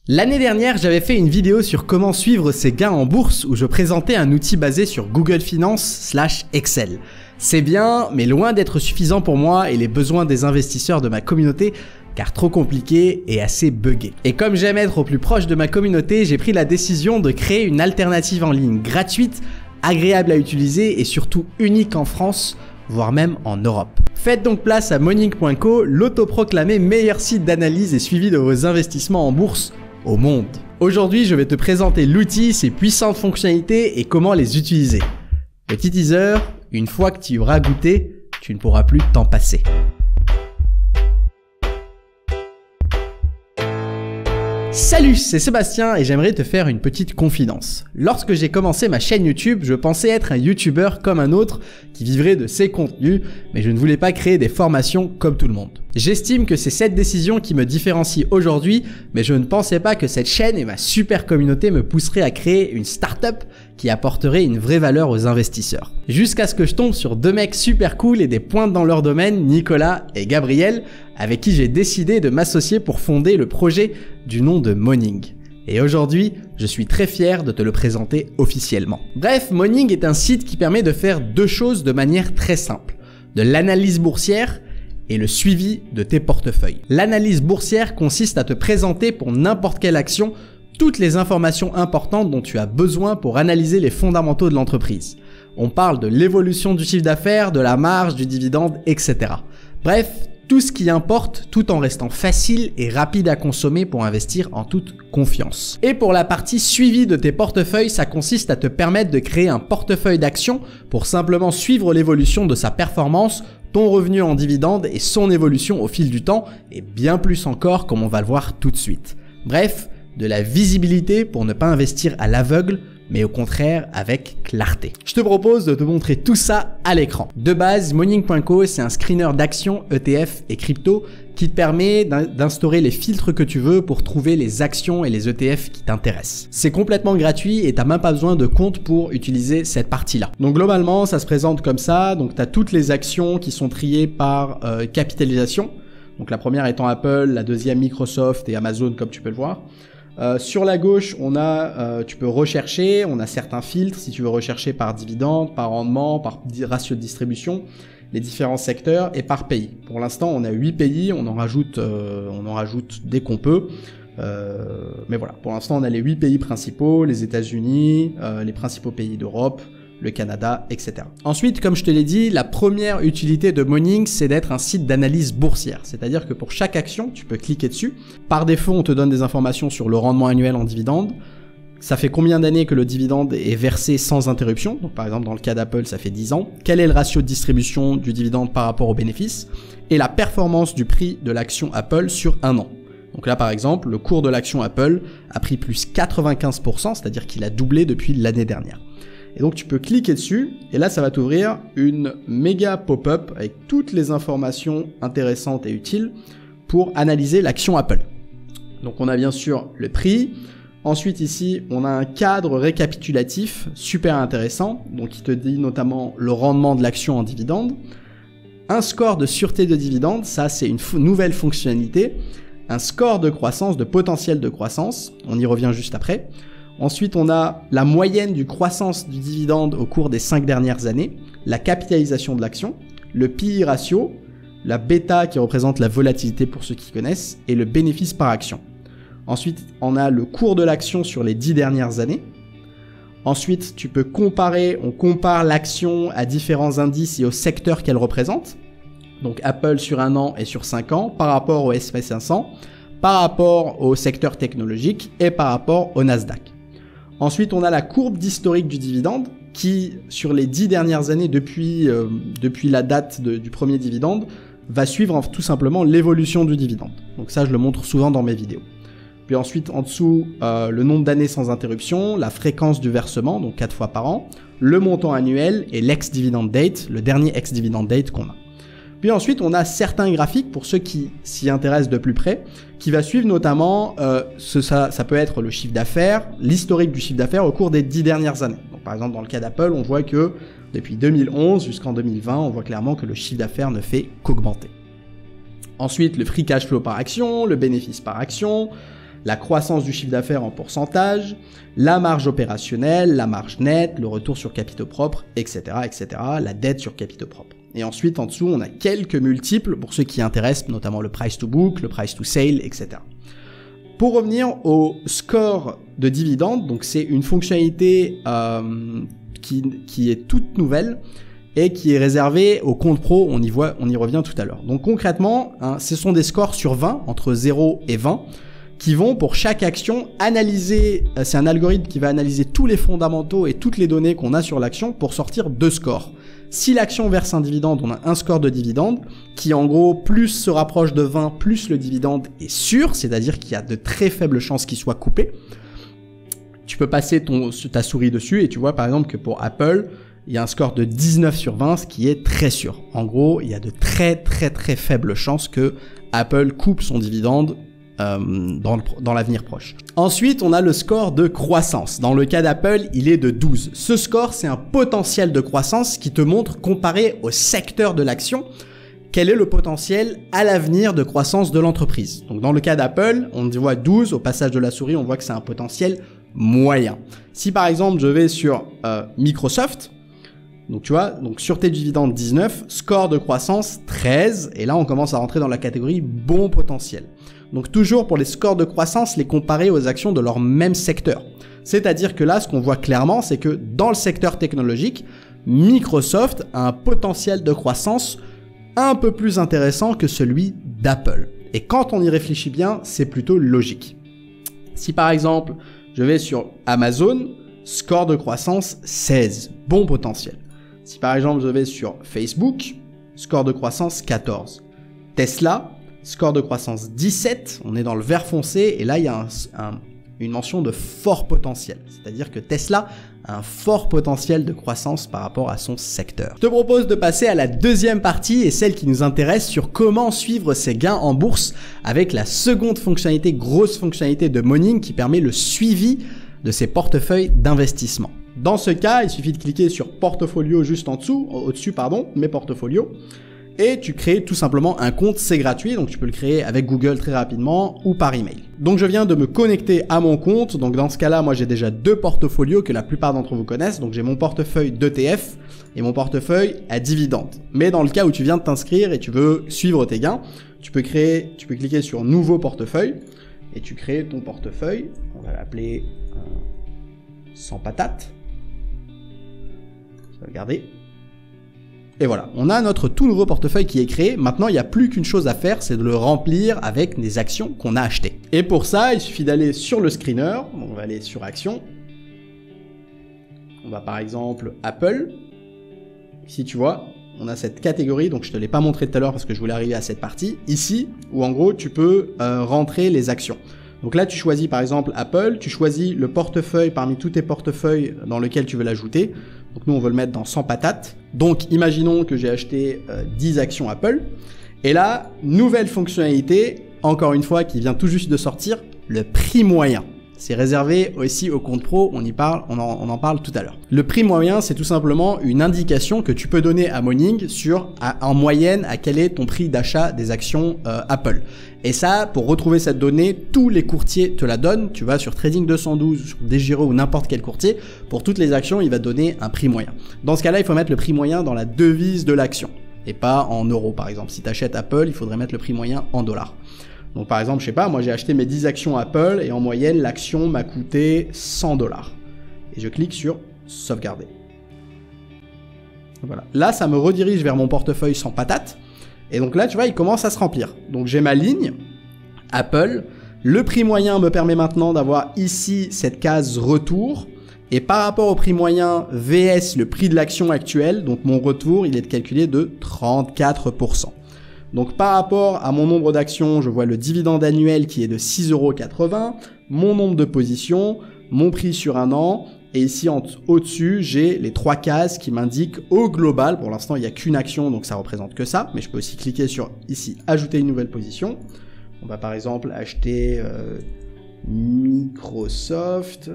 L'année dernière, j'avais fait une vidéo sur comment suivre ses gains en bourse où je présentais un outil basé sur Google Finance/Excel. C'est bien, mais loin d'être suffisant pour moi et les besoins des investisseurs de ma communauté, car trop compliqué et assez buggé. Et comme j'aime être au plus proche de ma communauté, j'ai pris la décision de créer une alternative en ligne gratuite, agréable à utiliser et surtout unique en France, voire même en Europe. Faites donc place à Moning.co, l'autoproclamé meilleur site d'analyse et suivi de vos investissements en bourse au monde. Aujourd'hui, je vais te présenter l'outil, ses puissantes fonctionnalités et comment les utiliser. Petit teaser, une fois que tu y auras goûté, tu ne pourras plus t'en passer. Salut, c'est Sébastien et j'aimerais te faire une petite confidence. Lorsque j'ai commencé ma chaîne YouTube, je pensais être un YouTuber comme un autre qui vivrait de ses contenus, mais je ne voulais pas créer des formations comme tout le monde. J'estime que c'est cette décision qui me différencie aujourd'hui, mais je ne pensais pas que cette chaîne et ma super communauté me pousseraient à créer une startup qui apporterait une vraie valeur aux investisseurs. Jusqu'à ce que je tombe sur deux mecs super cool et des pointes dans leur domaine, Nicolas et Gabriel, avec qui j'ai décidé de m'associer pour fonder le projet du nom de Moning. Et aujourd'hui, je suis très fier de te le présenter officiellement. Bref, Moning est un site qui permet de faire deux choses de manière très simple. De l'analyse boursière et le suivi de tes portefeuilles. L'analyse boursière consiste à te présenter pour n'importe quelle action toutes les informations importantes dont tu as besoin pour analyser les fondamentaux de l'entreprise. On parle de l'évolution du chiffre d'affaires, de la marge, du dividende, etc. Bref, tout ce qui importe tout en restant facile et rapide à consommer pour investir en toute confiance. Et pour la partie suivi de tes portefeuilles, ça consiste à te permettre de créer un portefeuille d'actions pour simplement suivre l'évolution de sa performance, ton revenu en dividende et son évolution au fil du temps et bien plus encore comme on va le voir tout de suite. Bref, de la visibilité pour ne pas investir à l'aveugle, mais au contraire avec clarté. Je te propose de te montrer tout ça à l'écran. De base, Moning.co, c'est un screener d'actions, ETF et crypto qui te permet d'instaurer les filtres que tu veux pour trouver les actions et les ETF qui t'intéressent. C'est complètement gratuit et t'as même pas besoin de compte pour utiliser cette partie-là. Donc globalement, ça se présente comme ça. Donc t'as toutes les actions qui sont triées par capitalisation. Donc la première étant Apple, la deuxième Microsoft et Amazon comme tu peux le voir. Sur la gauche, on a, tu peux rechercher, on a certains filtres si tu veux rechercher par dividende, par rendement, par ratio de distribution, les différents secteurs et par pays. Pour l'instant, on a 8 pays, on en rajoute dès qu'on peut. Mais voilà, pour l'instant, on a les 8 pays principaux, les États-Unis, les principaux pays d'Europe, le Canada, etc. Ensuite, comme je te l'ai dit, la première utilité de Moning, c'est d'être un site d'analyse boursière. C'est-à-dire que pour chaque action, tu peux cliquer dessus. Par défaut, on te donne des informations sur le rendement annuel en dividende. Ça fait combien d'années que le dividende est versé sans interruption? Donc par exemple, dans le cas d'Apple, ça fait 10 ans. Quel est le ratio de distribution du dividende par rapport aux bénéfices? Et la performance du prix de l'action Apple sur un an. Donc là, par exemple, le cours de l'action Apple a pris plus 95%, c'est-à-dire qu'il a doublé depuis l'année dernière. Et donc tu peux cliquer dessus et là ça va t'ouvrir une méga pop-up avec toutes les informations intéressantes et utiles pour analyser l'action Apple. Donc on a bien sûr le prix. Ensuite ici on a un cadre récapitulatif super intéressant, donc qui te dit notamment le rendement de l'action en dividende. Un score de sûreté de dividende, ça c'est une nouvelle fonctionnalité. Un score de croissance, de potentiel de croissance, on y revient juste après. Ensuite, on a la moyenne du croissance du dividende au cours des 5 dernières années, la capitalisation de l'action, le PI ratio, la bêta qui représente la volatilité pour ceux qui connaissent, et le bénéfice par action. Ensuite, on a le cours de l'action sur les 10 dernières années. Ensuite, tu peux on compare l'action à différents indices et au secteur qu'elle représente. Donc Apple sur un an et sur 5 ans par rapport au S&P 500, par rapport au secteur technologique et par rapport au Nasdaq. Ensuite, on a la courbe d'historique du dividende qui, sur les 10 dernières années, depuis la date du premier dividende, va suivre tout simplement l'évolution du dividende. Donc ça, je le montre souvent dans mes vidéos. Puis ensuite, en dessous, le nombre d'années sans interruption, la fréquence du versement, donc 4 fois par an, le montant annuel et l'ex-dividend date, le dernier ex-dividend date qu'on a. Puis ensuite, on a certains graphiques pour ceux qui s'y intéressent de plus près, qui va suivre notamment, ça peut être le chiffre d'affaires, l'historique du chiffre d'affaires au cours des 10 dernières années. Donc, par exemple, dans le cas d'Apple, on voit que depuis 2011 jusqu'en 2020, on voit clairement que le chiffre d'affaires ne fait qu'augmenter. Ensuite, le free cash flow par action, le bénéfice par action, la croissance du chiffre d'affaires en pourcentage, la marge opérationnelle, la marge nette, le retour sur capitaux propres, etc., etc., la dette sur capitaux propres. Et ensuite, en dessous, on a quelques multiples pour ceux qui intéressent, notamment le price to book, le price to sale, etc. Pour revenir au score de dividende, donc c'est une fonctionnalité qui est toute nouvelle et qui est réservée au compte pro, on y revient tout à l'heure. Donc concrètement, ce sont des scores sur 20, entre 0 et 20, qui vont pour chaque action analyser, c'est un algorithme qui va analyser tous les fondamentaux et toutes les données qu'on a sur l'action pour sortir 2 scores. Si l'action verse un dividende, on a un score de dividende qui en gros plus se rapproche de 20, plus le dividende est sûr, c'est-à-dire qu'il y a de très faibles chances qu'il soit coupé. Tu peux passer ta souris dessus et tu vois par exemple que pour Apple, il y a un score de 19 sur 20, ce qui est très sûr. En gros, il y a de très faibles chances que Apple coupe son dividende dans l'avenir proche. Ensuite, on a le score de croissance. Dans le cas d'Apple, il est de 12. Ce score, c'est un potentiel de croissance qui te montre, comparé au secteur de l'action, quel est le potentiel à l'avenir de croissance de l'entreprise. Donc dans le cas d'Apple, on voit 12, au passage de la souris, on voit que c'est un potentiel moyen. Si par exemple, je vais sur Microsoft, donc tu vois, donc sur tes dividendes 19, score de croissance 13, et là on commence à rentrer dans la catégorie bon potentiel. Donc toujours pour les scores de croissance, les comparer aux actions de leur même secteur. C'est-à-dire que là, ce qu'on voit clairement, c'est que dans le secteur technologique, Microsoft a un potentiel de croissance un peu plus intéressant que celui d'Apple. Et quand on y réfléchit bien, c'est plutôt logique. Si par exemple, je vais sur Amazon, score de croissance 16, bon potentiel. Si par exemple, je vais sur Facebook, score de croissance 14. Tesla, score de croissance 17, on est dans le vert foncé et là il y a une mention de fort potentiel. C'est-à-dire que Tesla a un fort potentiel de croissance par rapport à son secteur. Je te propose de passer à la deuxième partie et celle qui nous intéresse sur comment suivre ses gains en bourse avec la seconde fonctionnalité, grosse fonctionnalité de Morning qui permet le suivi de ses portefeuilles d'investissement. Dans ce cas, il suffit de cliquer sur portfolio juste en dessous, au-dessus, mes portfolios. Et tu crées tout simplement un compte, c'est gratuit, donc tu peux le créer avec Google très rapidement ou par email. Donc je viens de me connecter à mon compte, donc dans ce cas-là, moi j'ai déjà 2 portfolios que la plupart d'entre vous connaissent, donc j'ai mon portefeuille d'ETF et mon portefeuille à dividendes. Mais dans le cas où tu viens de t'inscrire et tu veux suivre tes gains, tu peux cliquer sur nouveau portefeuille et tu crées ton portefeuille, on va l'appeler sans patate. Regardez. Et voilà, on a notre tout nouveau portefeuille qui est créé. Maintenant, il n'y a plus qu'une chose à faire, c'est de le remplir avec des actions qu'on a achetées. Et pour ça, il suffit d'aller sur le screener. Donc, on va aller sur Actions. On va par exemple Apple. Ici, tu vois, on a cette catégorie. Donc, je ne te l'ai pas montré tout à l'heure parce que je voulais arriver à cette partie. Ici, où en gros, tu peux rentrer les actions. Donc là, tu choisis par exemple Apple. Tu choisis le portefeuille parmi tous tes portefeuilles dans lequel tu veux l'ajouter. Donc nous, on veut le mettre dans 100 patates. Donc imaginons que j'ai acheté 10 actions Apple. Et là, nouvelle fonctionnalité, encore une fois, qui vient tout juste de sortir, le prix moyen. C'est réservé aussi au compte pro, on en parle tout à l'heure. Le prix moyen, c'est tout simplement une indication que tu peux donner à Morning sur, en moyenne, à quel est ton prix d'achat des actions Apple. Et ça, pour retrouver cette donnée, tous les courtiers te la donnent. Tu vas sur Trading 212, sur DeGiro ou n'importe quel courtier. Pour toutes les actions, il va donner un prix moyen. Dans ce cas-là, il faut mettre le prix moyen dans la devise de l'action et pas en euros, par exemple. Si tu achètes Apple, il faudrait mettre le prix moyen en dollars. Donc par exemple, je sais pas, moi j'ai acheté mes 10 actions Apple et en moyenne, l'action m'a coûté 100 $. Et je clique sur sauvegarder. Voilà. Là, ça me redirige vers mon portefeuille sans patate. Et donc là, tu vois, il commence à se remplir. Donc j'ai ma ligne, Apple. Le prix moyen me permet maintenant d'avoir ici cette case retour. Et par rapport au prix moyen VS, le prix de l'action actuelle, donc mon retour, il est calculé de 34%. Donc par rapport à mon nombre d'actions, je vois le dividende annuel qui est de 6,80 €, mon nombre de positions, mon prix sur un an, et ici au-dessus, j'ai les 3 cases qui m'indiquent au global. Pour l'instant, il n'y a qu'une action, donc ça représente que ça, mais je peux aussi cliquer sur ici, ajouter une nouvelle position. On va par exemple acheter Microsoft.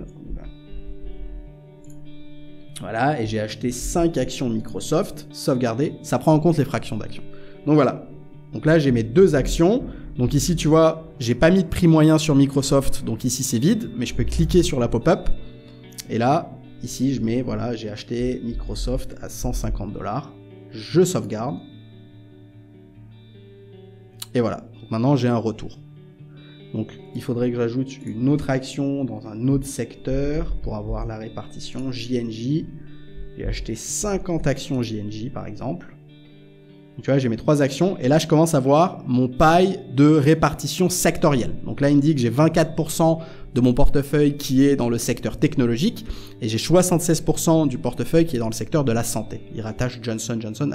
Voilà, et j'ai acheté 5 actions Microsoft, sauvegarder, ça prend en compte les fractions d'actions. Donc voilà. Donc là, j'ai mes 2 actions. Donc ici, tu vois, J'ai pas mis de prix moyen sur Microsoft, donc ici c'est vide, mais je peux cliquer sur la pop-up. Et là, ici je mets, voilà, j'ai acheté Microsoft à 150 $. Je sauvegarde. Et voilà, donc maintenant j'ai un retour. Donc il faudrait que j'ajoute une autre action dans un autre secteur pour avoir la répartition JNJ. J'ai acheté 50 actions JNJ par exemple. Donc, tu vois, j'ai mes 3 actions et là je commence à voir mon pie de répartition sectorielle. Donc là il me dit que j'ai 24% de mon portefeuille qui est dans le secteur technologique et j'ai 76% du portefeuille qui est dans le secteur de la santé. Il rattache Johnson & Johnson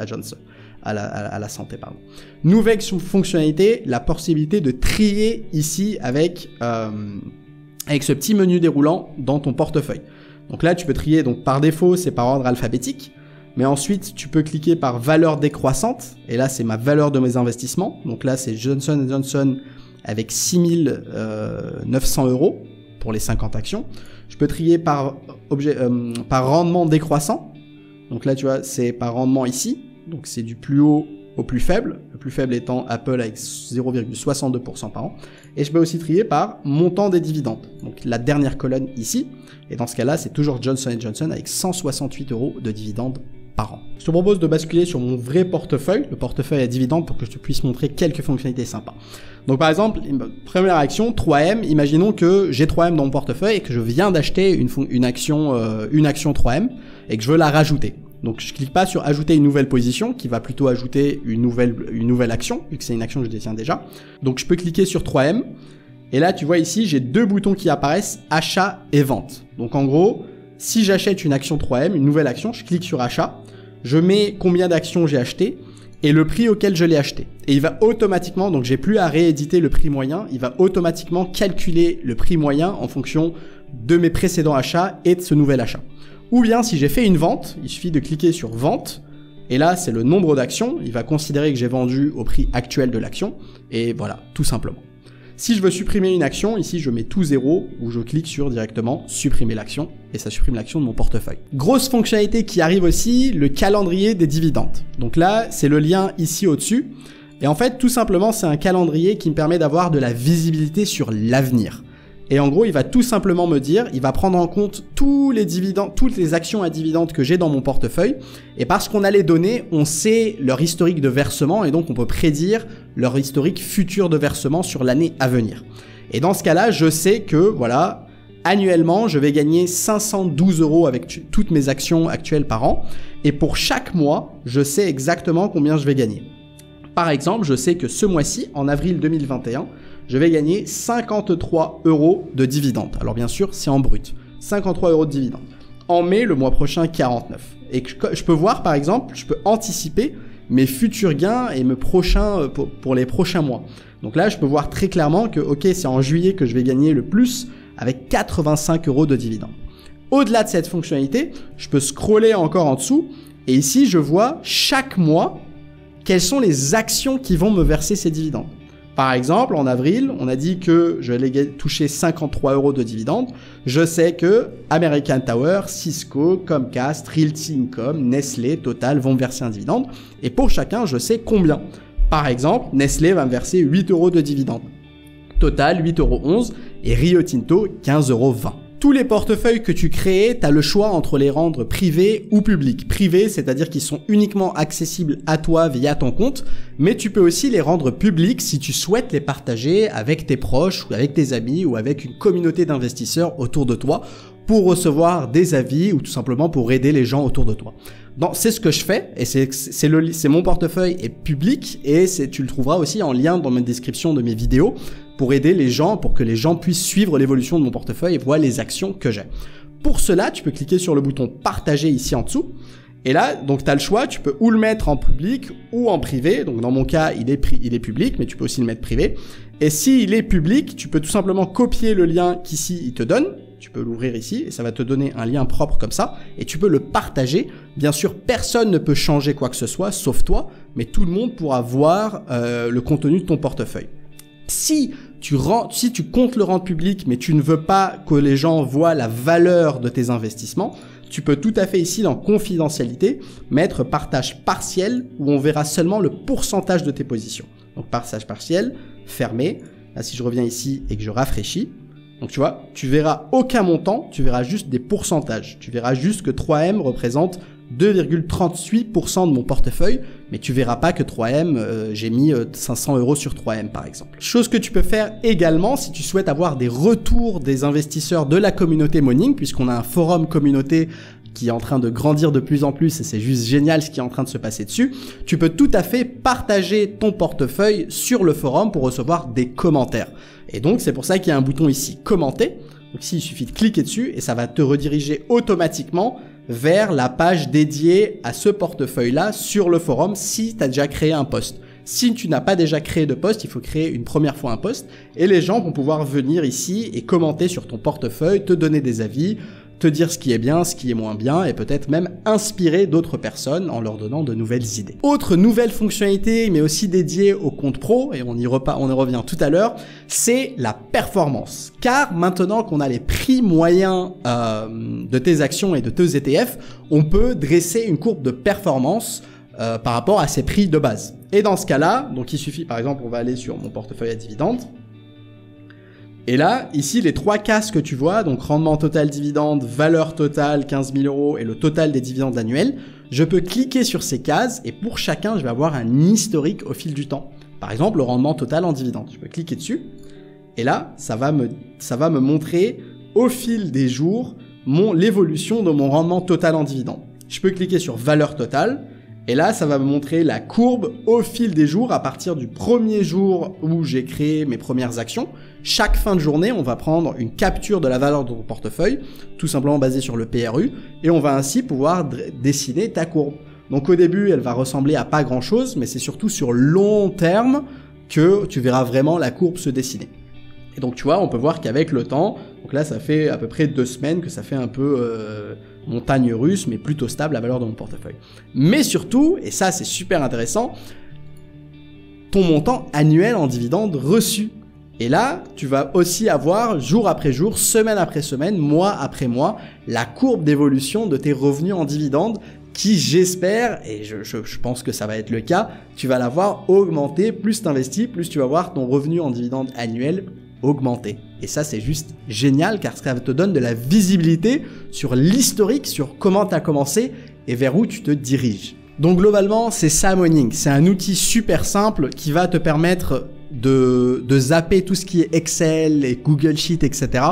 à la santé, pardon. Nouvelle fonctionnalité, la possibilité de trier ici avec ce petit menu déroulant dans ton portefeuille. Donc là tu peux trier, donc par défaut c'est par ordre alphabétique. Mais ensuite, tu peux cliquer par valeur décroissante. Et là, c'est ma valeur de mes investissements. Donc là, c'est Johnson & Johnson avec 6 900 € pour les 50 actions. Je peux trier par rendement décroissant. Donc là, tu vois, c'est par rendement ici. Donc c'est du plus haut au plus faible. Le plus faible étant Apple avec 0,62% par an. Et je peux aussi trier par montant des dividendes. Donc la dernière colonne ici. Et dans ce cas-là, c'est toujours Johnson & Johnson avec 168 € de dividendes par an. Je te propose de basculer sur mon vrai portefeuille, le portefeuille à dividendes, pour que je te puisse montrer quelques fonctionnalités sympas. Donc par exemple, première action, 3M. Imaginons que j'ai 3M dans mon portefeuille et que je viens d'acheter une action 3M et que je veux la rajouter. Donc je clique pas sur ajouter une nouvelle position qui va plutôt ajouter une nouvelle action vu que c'est une action que je détiens déjà. Donc je peux cliquer sur 3M et là tu vois ici j'ai 2 boutons qui apparaissent, achat et vente. Donc en gros, si j'achète une action 3M, une nouvelle action, je clique sur achat, je mets combien d'actions j'ai acheté et le prix auquel je l'ai acheté. Et il va automatiquement, donc j'ai plus à rééditer le prix moyen, il va automatiquement calculer le prix moyen en fonction de mes précédents achats et de ce nouvel achat. Ou bien si j'ai fait une vente, il suffit de cliquer sur vente et là c'est le nombre d'actions, il va considérer que j'ai vendu au prix actuel de l'action et voilà, tout simplement. Si je veux supprimer une action, ici je mets tout 0 ou je clique sur directement supprimer l'action et ça supprime l'action de mon portefeuille. Grosse fonctionnalité qui arrive aussi, le calendrier des dividendes. Donc là, c'est le lien ici au-dessus. Et en fait, tout simplement, c'est un calendrier qui me permet d'avoir de la visibilité sur l'avenir. Et en gros, il va tout simplement me dire, il va prendre en compte tous les dividendes, toutes les actions à dividendes que j'ai dans mon portefeuille. Et parce qu'on a les données, on sait leur historique de versement et donc on peut prédire leur historique futur de versement sur l'année à venir. Et dans ce cas-là, je sais que, voilà, annuellement, je vais gagner 512 € avec toutes mes actions actuelles par an. Et pour chaque mois, je sais exactement combien je vais gagner. Par exemple, je sais que ce mois-ci, en avril 2021, je vais gagner 53 € de dividendes. Alors bien sûr, c'est en brut. 53 € de dividendes. En mai, le mois prochain, 49. Et je peux voir, par exemple, je peux anticiper mes futurs gains et mes prochains pour les prochains mois. Donc là, je peux voir très clairement que, ok, c'est en juillet que je vais gagner le plus avec 85 € de dividendes. Au-delà de cette fonctionnalité, je peux scroller encore en dessous et ici, je vois chaque mois quelles sont les actions qui vont me verser ces dividendes. Par exemple, en avril, on a dit que je allais toucher 53 € de dividendes. Je sais que American Tower, Cisco, Comcast, Realty Income, Nestlé, Total vont me verser un dividende. Et pour chacun, je sais combien. Par exemple, Nestlé va me verser 8 € de dividendes. Total, 8,11 € et Rio Tinto, 15,20 €. Tous les portefeuilles que tu crées, tu as le choix entre les rendre privés ou publics. Privés, c'est-à-dire qu'ils sont uniquement accessibles à toi via ton compte, mais tu peux aussi les rendre publics si tu souhaites les partager avec tes proches ou avec tes amis ou avec une communauté d'investisseurs autour de toi pour recevoir des avis ou tout simplement pour aider les gens autour de toi. C'est ce que je fais et c'est mon portefeuille est public et tu le trouveras aussi en lien dans ma description de mes vidéos pour aider les gens, pour que les gens puissent suivre l'évolution de mon portefeuille et voir les actions que j'ai. Pour cela, tu peux cliquer sur le bouton partager ici en dessous. Et là, donc tu as le choix, tu peux ou le mettre en public ou en privé. Donc dans mon cas, il est public, mais tu peux aussi le mettre privé. Et s'il est public, tu peux tout simplement copier le lien qu'ici il te donne. Tu peux l'ouvrir ici et ça va te donner un lien propre comme ça et tu peux le partager. Bien sûr, personne ne peut changer quoi que ce soit sauf toi, mais tout le monde pourra voir le contenu de ton portefeuille. Si tu comptes le rendre public, mais tu ne veux pas que les gens voient la valeur de tes investissements, tu peux tout à fait ici dans confidentialité mettre partage partiel où on verra seulement le pourcentage de tes positions. Donc partage partiel, fermé. Là, si je reviens ici et que je rafraîchis, donc tu vois, tu verras aucun montant, tu verras juste des pourcentages. Tu verras juste que 3M représente 2,38% de mon portefeuille, mais tu verras pas que 3M, j'ai mis 500 € sur 3M par exemple. Chose que tu peux faire également si tu souhaites avoir des retours des investisseurs de la communauté Moning, puisqu'on a un forum communauté qui est en train de grandir de plus en plus et c'est juste génial ce qui est en train de se passer dessus, tu peux tout à fait partager ton portefeuille sur le forum pour recevoir des commentaires. Et donc c'est pour ça qu'il y a un bouton ici commenter. Donc ici il suffit de cliquer dessus et ça va te rediriger automatiquement vers la page dédiée à ce portefeuille-là sur le forum si tu as déjà créé un post. Si tu n'as pas déjà créé de post, il faut créer une première fois un post et les gens vont pouvoir venir ici et commenter sur ton portefeuille, te donner des avis, te dire ce qui est bien, ce qui est moins bien et peut-être même inspirer d'autres personnes en leur donnant de nouvelles idées. Autre nouvelle fonctionnalité mais aussi dédiée au compte pro, et on y revient tout à l'heure, c'est la performance. Car maintenant qu'on a les prix moyens de tes actions et de tes ETF, on peut dresser une courbe de performance par rapport à ces prix de base. Et dans ce cas-là, donc il suffit par exemple, on va aller sur mon portefeuille à dividendes. Et là, ici, les trois cases que tu vois, donc rendement total dividende, valeur totale 15 000 € et le total des dividendes annuels, je peux cliquer sur ces cases et pour chacun, je vais avoir un historique au fil du temps. Par exemple, le rendement total en dividendes. Je peux cliquer dessus et là, ça va me montrer au fil des jours l'évolution de mon rendement total en dividendes. Je peux cliquer sur valeur totale. Et là, ça va me montrer la courbe au fil des jours à partir du premier jour où j'ai créé mes premières actions. Chaque fin de journée, on va prendre une capture de la valeur de ton portefeuille, tout simplement basée sur le PRU, et on va ainsi pouvoir dessiner ta courbe. Donc au début, elle va ressembler à pas grand-chose, mais c'est surtout sur long terme que tu verras vraiment la courbe se dessiner. Et donc tu vois, on peut voir qu'avec le temps, donc là ça fait à peu près 2 semaines que ça fait un peu montagne russe, mais plutôt stable la valeur de mon portefeuille. Mais surtout, et ça c'est super intéressant, ton montant annuel en dividendes reçus. Et là, tu vas aussi avoir jour après jour, semaine après semaine, mois après mois, la courbe d'évolution de tes revenus en dividendes qui, j'espère, et je pense que ça va être le cas, tu vas la voir augmenter, plus tu investis, plus tu vas voir ton revenu en dividendes annuel augmenter. Et ça, c'est juste génial car ça te donne de la visibilité sur l'historique, sur comment tu as commencé et vers où tu te diriges. Donc globalement, c'est ça Moning. C'est un outil super simple qui va te permettre de zapper tout ce qui est Excel et Google Sheet, etc.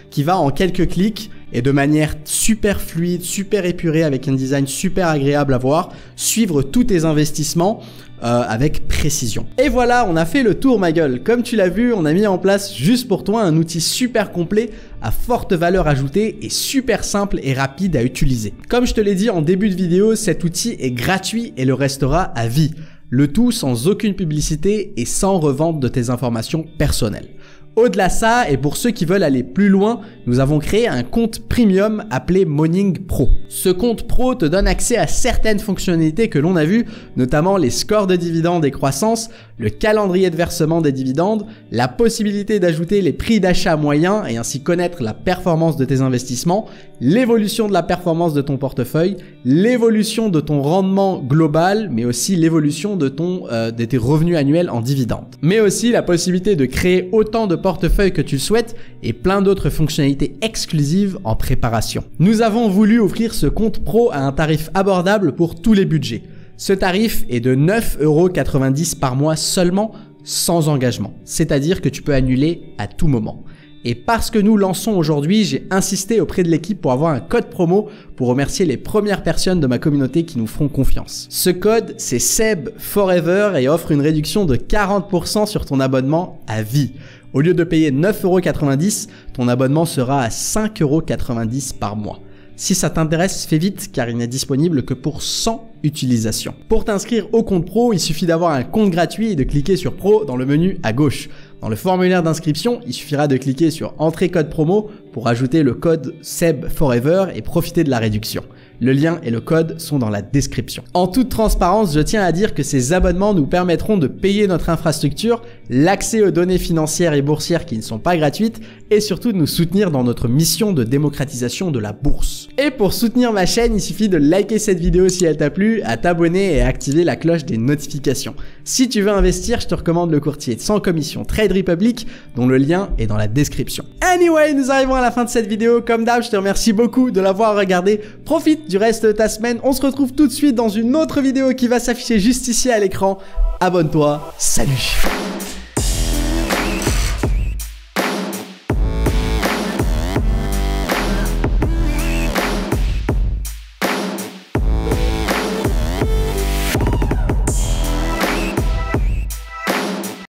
qui va en quelques clics et de manière super fluide, super épurée, avec un design super agréable à voir, suivre tous tes investissements avec précision. Et voilà, on a fait le tour ma gueule. Comme tu l'as vu, on a mis en place juste pour toi un outil super complet à forte valeur ajoutée et super simple et rapide à utiliser. Comme je te l'ai dit en début de vidéo, cet outil est gratuit et le restera à vie. Le tout sans aucune publicité et sans revente de tes informations personnelles. Au-delà de ça, et pour ceux qui veulent aller plus loin, nous avons créé un compte premium appelé Moning Pro. Ce compte pro te donne accès à certaines fonctionnalités que l'on a vues, notamment les scores de dividendes et croissance, le calendrier de versement des dividendes, la possibilité d'ajouter les prix d'achat moyens et ainsi connaître la performance de tes investissements, l'évolution de la performance de ton portefeuille, l'évolution de ton rendement global, mais aussi l'évolution de tes revenus annuels en dividendes. Mais aussi la possibilité de créer autant de portefeuille que tu le souhaites et plein d'autres fonctionnalités exclusives en préparation. Nous avons voulu offrir ce compte pro à un tarif abordable pour tous les budgets. Ce tarif est de 9,90 € par mois seulement, sans engagement. C'est-à-dire que tu peux annuler à tout moment. Et parce que nous lançons aujourd'hui, j'ai insisté auprès de l'équipe pour avoir un code promo pour remercier les premières personnes de ma communauté qui nous feront confiance. Ce code, c'est SEB Forever et offre une réduction de 40% sur ton abonnement à vie. Au lieu de payer 9,90 €, ton abonnement sera à 5,90 € par mois. Si ça t'intéresse, fais vite car il n'est disponible que pour 100 utilisations. Pour t'inscrire au compte pro, il suffit d'avoir un compte gratuit et de cliquer sur Pro dans le menu à gauche. Dans le formulaire d'inscription, il suffira de cliquer sur Entrée code promo pour ajouter le code SEB Forever et profiter de la réduction. Le lien et le code sont dans la description. En toute transparence, je tiens à dire que ces abonnements nous permettront de payer notre infrastructure, l'accès aux données financières et boursières qui ne sont pas gratuites et surtout de nous soutenir dans notre mission de démocratisation de la bourse. Et pour soutenir ma chaîne, il suffit de liker cette vidéo si elle t'a plu, à t'abonner et à activer la cloche des notifications. Si tu veux investir, je te recommande le courtier sans commission Trade Republic, dont le lien est dans la description. Anyway, nous arrivons à la fin de cette vidéo. Comme d'hab, je te remercie beaucoup de l'avoir regardé. Profite du reste de ta semaine. On se retrouve tout de suite dans une autre vidéo qui va s'afficher juste ici à l'écran. Abonne-toi. Salut!